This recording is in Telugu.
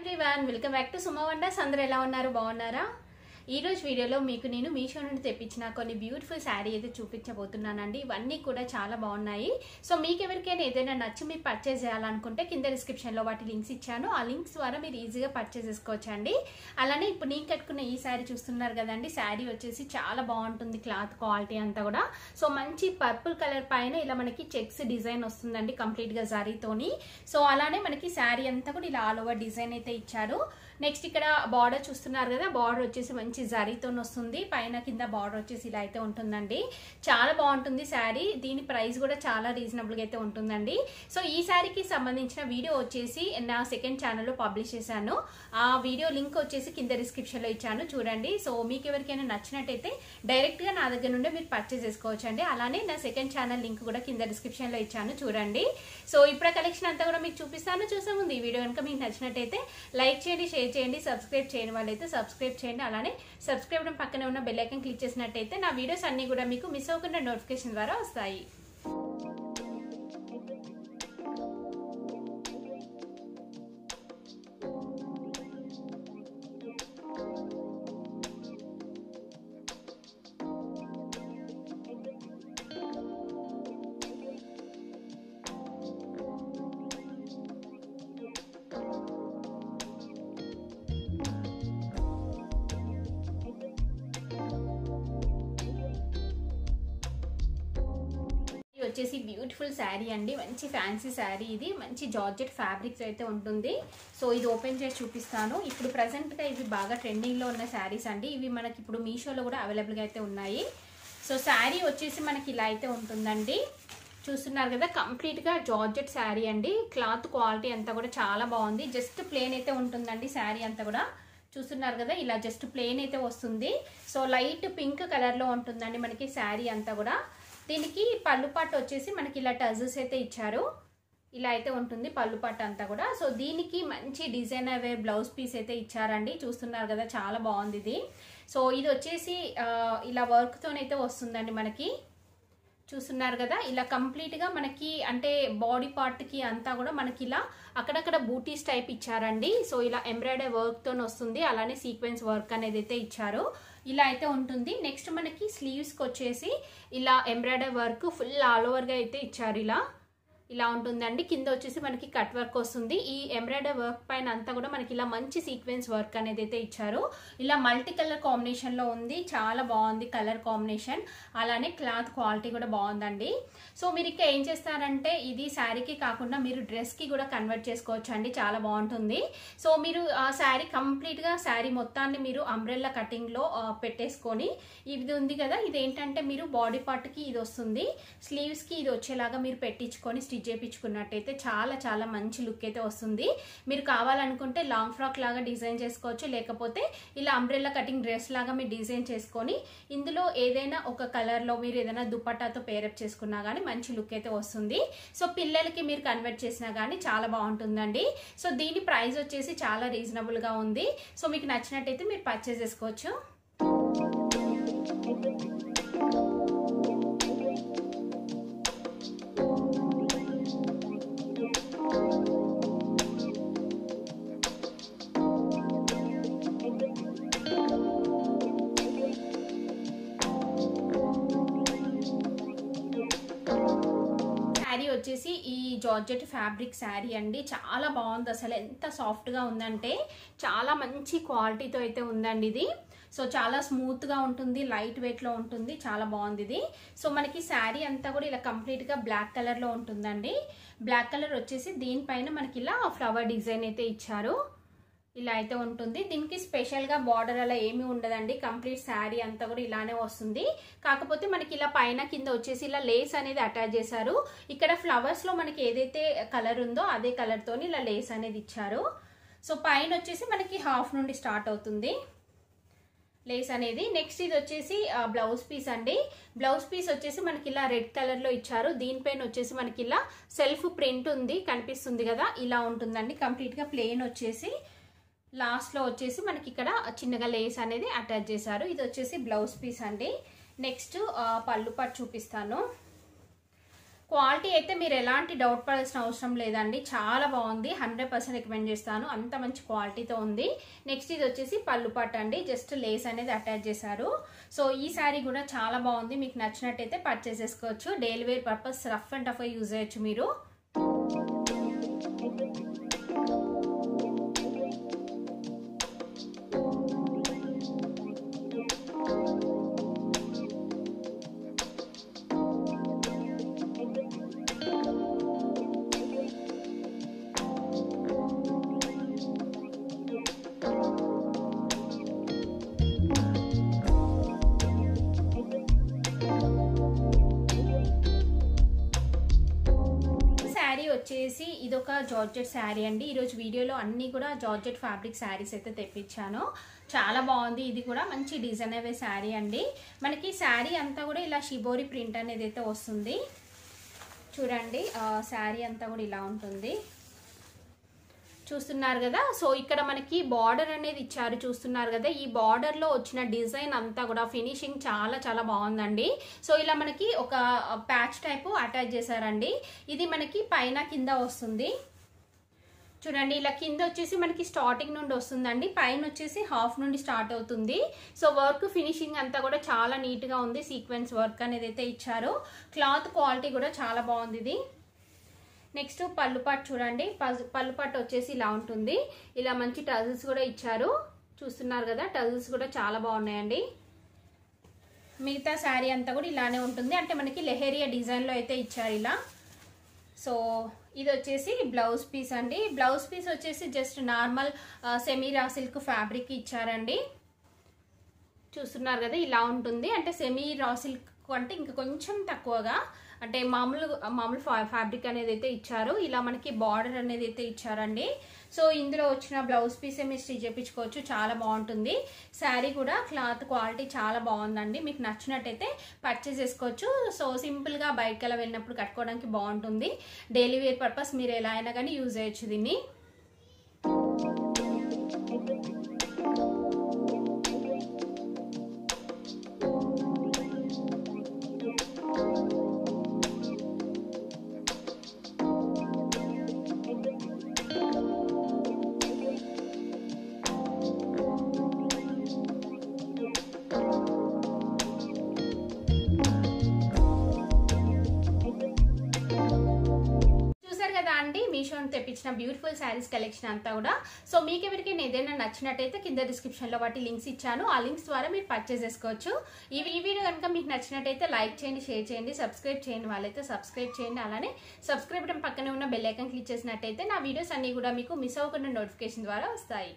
Everyone welcome back to Suma wonders. అందరూ ఎలా ఉన్నారు? బాగున్నారా? ఈ రోజు వీడియోలో మీకు నేను మీషో నుండి తెప్పించిన కొన్ని బ్యూటిఫుల్ శారీ అయితే చూపించబోతున్నానండి. ఇవన్నీ కూడా చాలా బాగున్నాయి. సో మీకు ఎవరికైనా ఏదైనా నచ్చి మీరు పర్చేస్ చేయాలనుకుంటే కింద డిస్క్రిప్షన్లో వాటి లింక్స్ ఇచ్చాను. ఆ లింక్స్ ద్వారా మీరు ఈజీగా పర్చేస్ చేసుకోవచ్చండి. అలానే ఇప్పుడు నేను కట్టుకున్న ఈ శారీ చూస్తున్నారు కదండి, శారీ వచ్చేసి చాలా బాగుంటుంది. క్లాత్ క్వాలిటీ అంతా కూడా సో మంచి పర్పుల్ కలర్ పైన ఇలా మనకి చెక్స్ డిజైన్ వస్తుందండి కంప్లీట్గా జరీతోని. సో అలానే మనకి శారీ అంతా కూడా ఇలా ఆల్ ఓవర్ డిజైన్ అయితే ఇచ్చారు. నెక్స్ట్ ఇక్కడ బార్డర్ చూస్తున్నారు కదా, బార్డర్ వచ్చేసి మంచి జరీతో వస్తుంది. పైన కింద బార్డర్ వచ్చేసి ఇలా అయితే ఉంటుందండి. చాలా బాగుంటుంది శారీ. దీని ప్రైస్ కూడా చాలా రీజనబుల్గా అయితే ఉంటుందండి. సో ఈ శారీకి సంబంధించిన వీడియో వచ్చేసి నా సెకండ్ ఛానల్లో పబ్లిష్ చేశాను. ఆ వీడియో లింక్ వచ్చేసి కింద డిస్క్రిప్షన్లో ఇచ్చాను, చూడండి. సో మీకు ఎవరికైనా నచ్చినట్టయితే డైరెక్ట్గా నా దగ్గర నుండి మీరు పర్చేస్ చేసుకోవచ్చు అండి. అలానే నా సెకండ్ ఛానల్ లింక్ కూడా కింద డిస్క్రిప్షన్లో ఇచ్చాను, చూడండి. సో ఇప్పుడు కలెక్షన్ అంతా కూడా మీకు చూపిస్తాను. చూసే ముందు ఈ వీడియో కనుక మీకు నచ్చినట్టయితే లైక్ చేయండి, షేర్ చేయండి, సబ్స్క్రైబ్ చేయని వాళ్ళైతే సబ్స్క్రైబ్ చేయండి. అలానే సబ్స్క్రైబ్ పక్కనే ఉన్న బెల్ ఐకాన్ క్లిక్ చేసినట్టయితే నా వీడియోస్ అన్ని కూడా మీకు మిస్ అవ్వకుండా నోటిఫికేషన్ ద్వారా వస్తాయి. వచ్చేసి బ్యూటిఫుల్ శారీ అండి, మంచి ఫ్యాన్సీ శారీ. ఇది మంచి జార్జెట్ ఫ్యాబ్రిక్స్ అయితే ఉంటుంది. సో ఇది ఓపెన్ చేసి చూపిస్తాను. ఇప్పుడు ప్రజెంట్గా ఇవి బాగా ట్రెండింగ్లో ఉన్న శారీస్ అండి. ఇవి మనకి ఇప్పుడు మీషోలో కూడా అవైలబుల్గా అయితే ఉన్నాయి. సో శారీ వచ్చేసి మనకి ఇలా అయితే ఉంటుందండి. చూస్తున్నారు కదా, కంప్లీట్గా జార్జెట్ శారీ అండి. క్లాత్ క్వాలిటీ అంతా కూడా చాలా బాగుంది. జస్ట్ ప్లేన్ అయితే ఉంటుందండి శారీ అంతా కూడా. చూస్తున్నారు కదా, ఇలా జస్ట్ ప్లేన్ అయితే వస్తుంది. సో లైట్ పింక్ కలర్లో ఉంటుందండి మనకి శారీ అంతా కూడా. దీనికి పళ్ళు పాటు వచ్చేసి మనకి ఇలా టజల్స్ అయితే ఇచ్చారు. ఇలా అయితే ఉంటుంది పళ్ళు పాటు అంతా కూడా. సో దీనికి మంచి డిజైనర్ వేర్ బ్లౌజ్ పీస్ అయితే ఇచ్చారండి. చూస్తున్నారు కదా, చాలా బాగుంది ఇది. సో ఇది వచ్చేసి ఇలా వర్క్తోనైతే వస్తుందండి మనకి. చూస్తున్నారు కదా, ఇలా కంప్లీట్గా మనకి అంటే బాడీ పార్ట్కి అంతా కూడా మనకి ఇలా అక్కడక్కడ బూటీస్ టైప్ ఇచ్చారండి. సో ఇలా ఎంబ్రాయిడరీ వర్క్తో వస్తుంది. అలానే సీక్వెన్స్ వర్క్ అనేది అయితే ఇచ్చారు. ఇలా అయితే ఉంటుంది. నెక్స్ట్ మనకి స్లీవ్స్కి వచ్చేసి ఇలా ఎంబ్రాయిడరీ వర్క్ ఫుల్ ఆల్ ఓవర్గా అయితే ఇచ్చారు. ఇలా ఉంటుందండి. కింద వచ్చేసి మనకి కట్ వర్క్ వస్తుంది. ఈ ఎంబ్రాయిడరీ వర్క్ పైన అంతా కూడా మనకి ఇలా మంచి సీక్వెన్స్ వర్క్ అనేది అయితే ఇచ్చారు. ఇలా మల్టీ కలర్ కాంబినేషన్లో ఉంది. చాలా బాగుంది కలర్ కాంబినేషన్. అలానే క్లాత్ క్వాలిటీ కూడా బాగుందండి. సో మీరు ఇంకా ఏం చేస్తారంటే ఇది శారీకి కాకుండా మీరు డ్రెస్కి కూడా కన్వర్ట్ చేసుకోవచ్చు అండి. చాలా బాగుంటుంది. సో మీరు ఆ శారీ కంప్లీట్గా శారీ మొత్తాన్ని మీరు అంబ్రెల్లా కటింగ్లో పెట్టేసుకొని, ఇది ఉంది కదా, ఇది ఏంటంటే మీరు బాడీ పార్ట్కి ఇది వస్తుంది, స్లీవ్స్కి ఇది వచ్చేలాగా మీరు పెట్టించుకొని స్టిచ్ చేయించుకున్నట్టయితే చాలా చాలా మంచి లుక్ అయితే వస్తుంది. మీరు కావాలనుకుంటే లాంగ్ ఫ్రాక్ లాగా డిజైన్ చేసుకోవచ్చు, లేకపోతే ఇలా అంబ్రెల్లా కటింగ్ డ్రెస్ లాగా మీరు డిజైన్ చేసుకొని ఇందులో ఏదైనా ఒక కలర్లో మీరు ఏదైనా దుపట్టాతో పేరప్ చేసుకున్నా కానీ మంచి లుక్ అయితే వస్తుంది. సో పిల్లలకి మీరు కన్వర్ట్ చేసినా కానీ చాలా బాగుంటుందండి. సో దీని ప్రైస్ వచ్చేసి చాలా రీజనబుల్గా ఉంది. సో మీకు నచ్చినట్టయితే మీరు పర్చేస్ చేసుకోవచ్చు. శారీ వచ్చేసి ఈ జార్జెట్ ఫ్యాబ్రిక్ శారీ అండి. చాలా బాగుంది. అసలు ఎంత సాఫ్ట్గా ఉందంటే చాలా మంచి క్వాలిటీతో అయితే ఉందండి ఇది. సో చాలా స్మూత్గా ఉంటుంది, లైట్ వెయిట్లో ఉంటుంది. చాలా బాగుంది ఇది. సో మనకి శారీ అంతా కూడా ఇలా కంప్లీట్గా బ్లాక్ కలర్లో ఉంటుందండి. బ్లాక్ కలర్ వచ్చేసి దీనిపైన మనకి ఇలా ఫ్లవర్ డిజైన్ అయితే ఇచ్చారు. ఇలా అయితే ఉంటుంది. దీనికి స్పెషల్గా బార్డర్ అలా ఏమీ ఉండదండి. కంప్లీట్ శారీ అంతా కూడా ఇలానే వస్తుంది. కాకపోతే మనకి ఇలా పైన కింద వచ్చేసి ఇలా లేస్ అనేది అటాచ్ చేశారు. ఇక్కడ ఫ్లవర్స్లో మనకి ఏదైతే కలర్ ఉందో అదే కలర్తోని ఇలా లేస్ అనేది ఇచ్చారు. సో పైన వచ్చేసి మనకి హాఫ్ నుండి స్టార్ట్ అవుతుంది లేస్ అనేది. నెక్స్ట్ ఇది వచ్చేసి బ్లౌజ్ పీస్ అండి. బ్లౌజ్ పీస్ వచ్చేసి మనకి ఇలా రెడ్ కలర్లో ఇచ్చారు. దీనిపైన వచ్చేసి మనకి ఇలా సెల్ఫ్ ప్రింట్ ఉంది, కనిపిస్తుంది కదా, ఇలా ఉంటుందండి. కంప్లీట్గా ప్లెయిన్ వచ్చేసి లాస్ట్లో వచ్చేసి మనకి ఇక్కడ చిన్నగా లేస్ అనేది అటాచ్ చేశారు. ఇది వచ్చేసి బ్లౌజ్ పీస్ అండి. నెక్స్ట్ పళ్ళు పాటు చూపిస్తాను. క్వాలిటీ అయితే మీరు ఎలాంటి డౌట్ పడాల్సిన అవసరం లేదండి, చాలా బాగుంది, 100% రికమెండ్ చేస్తాను, అంత మంచి క్వాలిటీతో ఉంది. నెక్స్ట్ ఇది వచ్చేసి పళ్ళు పట్టు అండి, జస్ట్ లేస్ అనేది అటాచ్ చేశారు. సో ఈ శారీ కూడా చాలా బాగుంది, మీకు నచ్చినట్టయితే పర్చేస్ చేసుకోవచ్చు. Daily wear purpose rough and tough use చేయొచ్చు మీరు. వచ్చేసి ఇదొక జార్జెట్ శారీ అండి. ఈరోజు వీడియోలో అన్ని కూడా జార్జెట్ ఫ్యాబ్రిక్ శారీస్ అయితే తెప్పించాను, చాలా బాగుంది. ఇది కూడా మంచి డిజైనర్ శారీ అండి. మనకి శారీ అంతా కూడా ఇలా షిబోరి ప్రింట్ అనేది అయితే వస్తుంది. చూడండి శారీ అంతా కూడా ఇలా ఉంటుంది, చూస్తున్నారు కదా. సో ఇక్కడ మనకి బార్డర్ అనేది ఇచ్చారు, చూస్తున్నారు కదా. ఈ బార్డర్ లో వచ్చిన డిజైన్ అంతా కూడా ఫినిషింగ్ చాలా చాలా బాగుందండి. సో ఇలా మనకి ఒక ప్యాచ్ టైపు అటాచ్ చేశారండి. ఇది మనకి పైన కింద వస్తుంది. చూడండి ఇలా కింద వచ్చేసి మనకి స్టార్టింగ్ నుండి వస్తుందండి, పైన వచ్చేసి హాఫ్ నుండి స్టార్ట్ అవుతుంది. సో వర్క్ ఫినిషింగ్ అంతా కూడా చాలా నీట్ గా ఉంది, సీక్వెన్స్ వర్క్ అనేది అయితే ఇచ్చారు. క్లాత్ క్వాలిటీ కూడా చాలా బాగుంది ఇది. నెక్స్ట్ పళ్ళు పాటు చూడండి, పళ్ళు పాటు వచ్చేసి ఇలా ఉంటుంది. ఇలా మంచి టజల్స్ కూడా ఇచ్చారు, చూస్తున్నారు కదా. టజల్స్ కూడా చాలా బాగున్నాయండి. మిగతా శారీ అంతా కూడా ఇలానే ఉంటుంది, అంటే మనకి లెహేరియా డిజైన్లో అయితే ఇచ్చారు ఇలా. సో ఇది వచ్చేసి బ్లౌజ్ పీస్ అండి. బ్లౌజ్ పీస్ వచ్చేసి just normal semi raw silk fabric ఇచ్చారండి, చూస్తున్నారు కదా. ఇలా ఉంటుంది, అంటే సెమీ రా సిల్క్ అంటే ఇంకా కొంచెం తక్కువగా, అంటే మామూలు ఫ్యాబ్రిక్ అనేది అయితే ఇచ్చారు. ఇలా మనకి బార్డర్ అనేది అయితే ఇచ్చారండి. సో ఇందులో వచ్చిన బ్లౌజ్ పీసే మీరు స్టిచ్ చేయించుకోవచ్చు, చాలా బాగుంటుంది. శారీ కూడా క్లాత్ క్వాలిటీ చాలా బాగుందండి, మీకు నచ్చినట్టయితే పర్చేస్ చేసుకోవచ్చు. సో సింపుల్గా బయటకు అలా వెళ్ళినప్పుడు కట్టుకోవడానికి బాగుంటుంది. డైలీ వేర్ పర్పస్ మీరు ఎలా అయినా కానీ యూజ్ చేయొచ్చు దీన్ని. మీషో తెప్పించిన బ్యూటిఫుల్ శారీస్ కలెక్షన్ అంతా కూడా. సో మీకు ఎవరికైనా ఏదైనా నచ్చినట్టయితే కింద డిస్క్రిప్షన్ లో వాటి లింక్స్ ఇచ్చాను, ఆ లింక్స్ ద్వారా మీరు పర్చేస్ చేసుకోవచ్చు. ఈ వీడియో కనుక మీకు నచ్చినట్టయితే లైక్ చేయండి, షేర్ చేయండి, సబ్స్క్రైబ్ చేయండి వాళ్ళైతే సబ్స్క్రైబ్ చేయండి. అలానే సబ్స్క్రైబ్ బటన్ పక్కనే ఉన్న బెల్ ఐకాన్ క్లిక్ చేసినట్టయితే నా వీడియోస్ అన్ని కూడా మీకు మిస్ అవ్వకుండా నోటిఫికేషన్ ద్వారా వస్తాయి.